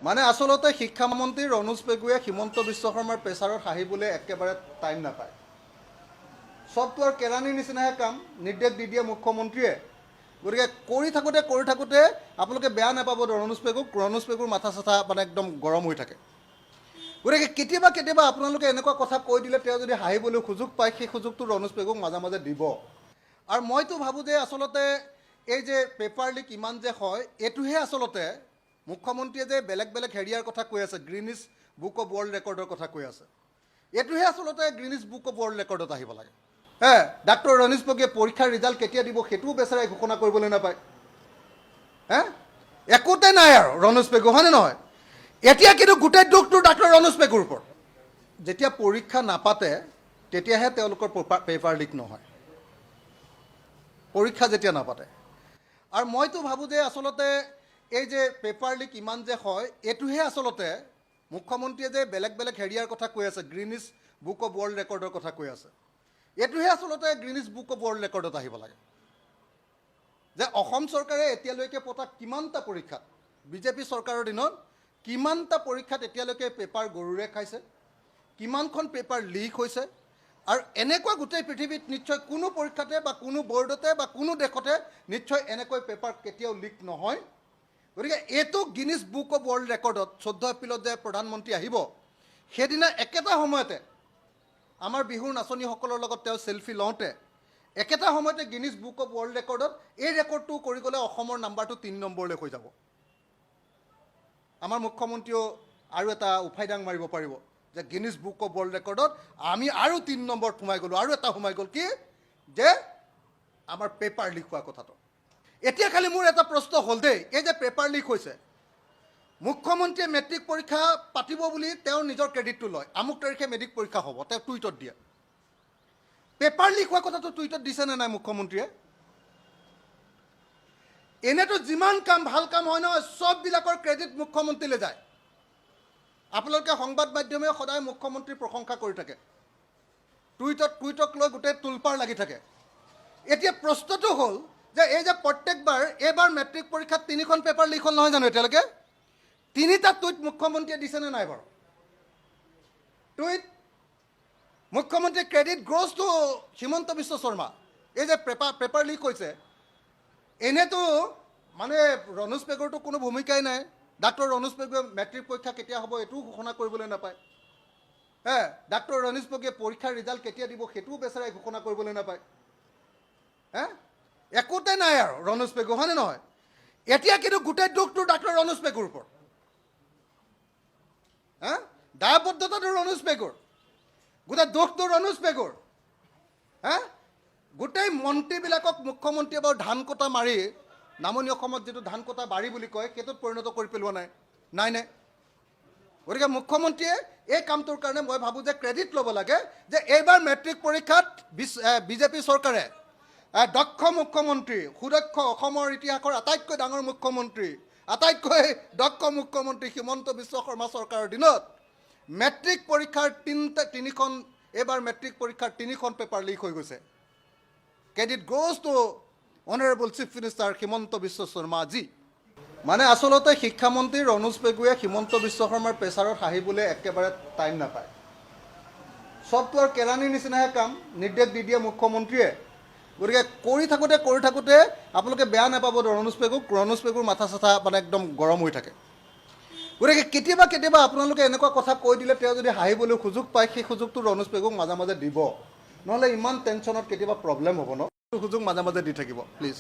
মানে আসলতে শিক্ষামন্ত্রী রনোজ পেগুয়ে হিমন্ত বিশ্ব শর্মার প্রেসারত হাহিবলে একেবারে টাইম নাপায়। সবটো আর কেরানির নিচিনাহে কাম নির্দেশ দি দিয়ে মুখ্যমন্ত্রীয়ে। গতিকে কৰি থাকোঁতে আপোনালোকে বেয়া নাপাব ৰনোজ পেগুৰ মাথা চাথা মানে একদম গৰম হৈ থাকে। গতিকে কেতিয়াবা আপোনালোকে এনেকুৱা কথা কৈ দিলে তেওঁ যদি হাঁহিবলৈ সুযোগ পায় সেই সুযোগটো ৰনোজ পেগুক মাজে মাজে দিব। আৰু মইতো ভাবোঁ যে আচলতে এই যে পেপাৰ লিক ইমান যে হয় এইটোহে আচলতে মুখ্যমন্ত্ৰীয়ে যে বেলেগ হেৰিয়াৰ কথা কৈ আছে, গ্ৰীনিছ বুক অফ ৱৰ্ল্ড ৰেকৰ্ডৰ কথা কৈ আছে, এইটোহে আচলতে গ্ৰীনিছ বুক অফ ৱৰ্ল্ড ৰেকৰ্ডত আহিব লাগে। ডাক্তৰ ৰনোজ পেগুৱে পৰীক্ষাৰ ৰিজাল্ট কেতিয়া দিব সেইটোও বেচেৰাই ঘোষণা কৰিবলৈ নাপায়। একোতে নাই আৰু ৰনোজ পেগু, হয়নে নহয়? এতিয়া কিন্তু গোটেই দুখটো ডাক্তৰ ৰনোজ পেগুৰ ওপৰত। যেতিয়া পৰীক্ষা নাপাতে তেতিয়াহে তেওঁলোকৰ পেপাৰ লিক নহয়, পৰীক্ষা যেতিয়া নাপাতে। আৰু মইতো ভাবোঁ যে আচলতে এই যে পেপাৰ লিক ইমান যে হয় এইটোহে আচলতে মুখ্যমন্ত্ৰীয়ে যে বেলেগ হেৰিয়াৰ কথা কৈ আছে, গ্ৰীনিছ বুক অফ ৱৰ্ল্ড ৰেকৰ্ডৰ কথা কৈ আছে, এইটোহে আচলতে গ্ৰীনিছ বুক অফ ৱৰ্ল্ড ৰেকৰ্ডত আহিব লাগে। যে অসম চৰকাৰে এতিয়ালৈকে পতা কিমানটা পৰীক্ষাত, বিজেপি চৰকাৰৰ দিনত কিমানটা পৰীক্ষাত এতিয়ালৈকে পেপাৰ গৰুৰে খাইছে, কিমানখন পেপাৰ লিক হৈছে। আৰু এনেকুৱা গোটেই পৃথিৱীত নিশ্চয় কোনো পৰীক্ষাতে বা কোনো বৰ্ডতে বা কোনো দেশতে নিশ্চয় এনেকৈ পেপাৰ কেতিয়াও লিক নহয়। গতিকে এইটো গিনিছ বুক অফ ৱৰ্ল্ড ৰেকৰ্ডত 14 এপ্ৰিলত যে প্ৰধানমন্ত্ৰী আহিব সেইদিনা একেটা সময়তে আমাৰ বিহুৰ নাচনীসকলৰ লগত তেওঁ চেলফি লওঁতে একেটা সময়তে গিনিছ বুক অফ ৱৰ্ল্ড ৰেকৰ্ডত এই ৰেকৰ্ডটো কৰি গ'লে অসমৰ নাম্বাৰটো 3 নম্বৰলৈ হৈ যাব। আমাৰ মুখ্যমন্ত্ৰীয়েও আৰু এটা উফাইদাং মাৰিব পাৰিব যে গিনিছ বুক অফ ৱৰ্ল্ড ৰেকৰ্ডত আমি আৰু 3 নম্বৰত সোমাই গ'লোঁ। আৰু এটা সোমাই গ'ল কি যে আমাৰ পেপাৰ লিক হোৱা কথাটো। এতিয়া খালি মোৰ এটা প্ৰশ্ন হ'ল দেই, এই যে পেপাৰ লিক হৈছে, মুখ্যমন্ত্ৰীয়ে মেট্ৰিক পৰীক্ষা পাতিব বুলি তেওঁৰ নিজৰ ক্ৰেডিটটো লয়, আমুক তাৰিখে মেট্ৰিক পৰীক্ষা হ'ব, তেওঁ টুইটত দিয়ে। পেপাৰ লিক হোৱা কথাটো টুইটত দিছেনে নাই মুখ্যমন্ত্ৰীয়ে? এনেতো যিমান কাম ভাল কাম হয় নহয় চববিলাকৰ ক্ৰেডিট মুখ্যমন্ত্ৰীলৈ যায়। আপোনালোকে সংবাদ মাধ্যমে সদায় মুখ্যমন্ত্ৰীৰ প্ৰশংসা কৰি থাকে, টুইটক লৈ গোটেই তুলপাৰ লাগি থাকে। এতিয়া প্ৰশ্নটো হ'ল যে এই যে প্ৰত্যেকবাৰ এইবাৰ মেট্ৰিক পৰীক্ষাত 3খন পেপাৰ লিক হ'ল নহয় জানো? এতিয়ালৈকে 3টা টুইট মুখ্যমন্ত্ৰীয়ে দিছেনে নাই বাৰু? টুইট মুখ্যমন্ত্ৰী credit grows two Himanta Biswa Sharma. এই যে পেপাৰ লিক হৈছে এনেতো মানে ৰনোজ পেগুৰতো কোনো ভূমিকাই নাই। ডাক্তৰ ৰনোজ পেগুৱে মেট্ৰিক পৰীক্ষা কেতিয়া হ'ব এইটোও ঘোষণা কৰিবলৈ নাপায়। ডাক্তৰ ৰনোজ পেগুৱে পৰীক্ষাৰ ৰিজাল্ট কেতিয়া দিব সেইটোও বেচেৰাই ঘোষণা কৰিবলৈ নাপায়। একোতে নাই আৰু ৰনোজ পেগু, হয়নে নহয়? এতিয়া কিন্তু গোটেই দুখটো ডাক্তৰ ৰনোজ পেগুৰ ওপৰত। দায়বদ্ধতাটো ৰনোজ পেগুৰ, গোটেই দুখটো ৰনোজ পেগুৰ। গোটেই মন্ত্ৰীবিলাকক মুখ্যমন্ত্ৰীয়ে বাৰু ধান কটা মাৰি, নামনি অসমত যিটো ধান কটা বাৰী বুলি কয় সেইটোত পৰিণত কৰি পেলোৱা নাই। গতিকে মুখ্যমন্ত্ৰীয়ে এই কামটোৰ কাৰণে মই ভাবোঁ যে ক্ৰেডিট ল'ব লাগে যে এইবাৰ মেট্ৰিক পৰীক্ষাত বিজেপি চৰকাৰে দক্ষ মুখ্যমন্ত্ৰী, সুদক্ষ অসমৰ ইতিহাসৰ আটাইতকৈ ডাঙৰ মুখ্যমন্ত্ৰী, আটাইতকৈ দক্ষ মুখ্যমন্ত্ৰী হিমন্ত বিশ্ব শৰ্মা চৰকাৰৰ দিনত মেট্ৰিক পৰীক্ষাৰ এইবাৰ মেট্ৰিক পৰীক্ষাৰ 3খন পেপাৰ লিক হৈ গৈছে। Credit goes to honourable chief minister Himanta Biswa Sarma ji. মানে আচলতে শিক্ষামন্ত্ৰী ৰনোজ পেগুৱে হিমন্ত বিশ্ব শৰ্মাৰ প্ৰেচাৰত হাঁহিবলৈ একেবাৰে টাইম নাপায়। সবটো আৰু কেৰানিৰ নিচিনাহে কাম নিৰ্দেশ দি দিয়ে মুখ্যমন্ত্ৰীয়ে। গতিকে কৰি থাকোঁতে আপোনালোকে বেয়া নাপাব ৰনোজ পেগুৰ মাথা চাথা মানে একদম গৰম হৈ থাকে। গতিকে কেতিয়াবা আপোনালোকে এনেকুৱা কথা কৈ দিলে তেওঁ যদি হাঁহিবলৈ সুযোগ পায় সেই সুযোগটো ৰনোজ পেগুক মাজে মাজে দিব, নহ'লে ইমান টেনশ্যনত কেতিয়াবা প্ৰব্লেম হ'ব ন। সুযোগ মাজে মাজে দি থাকিব প্লিজ।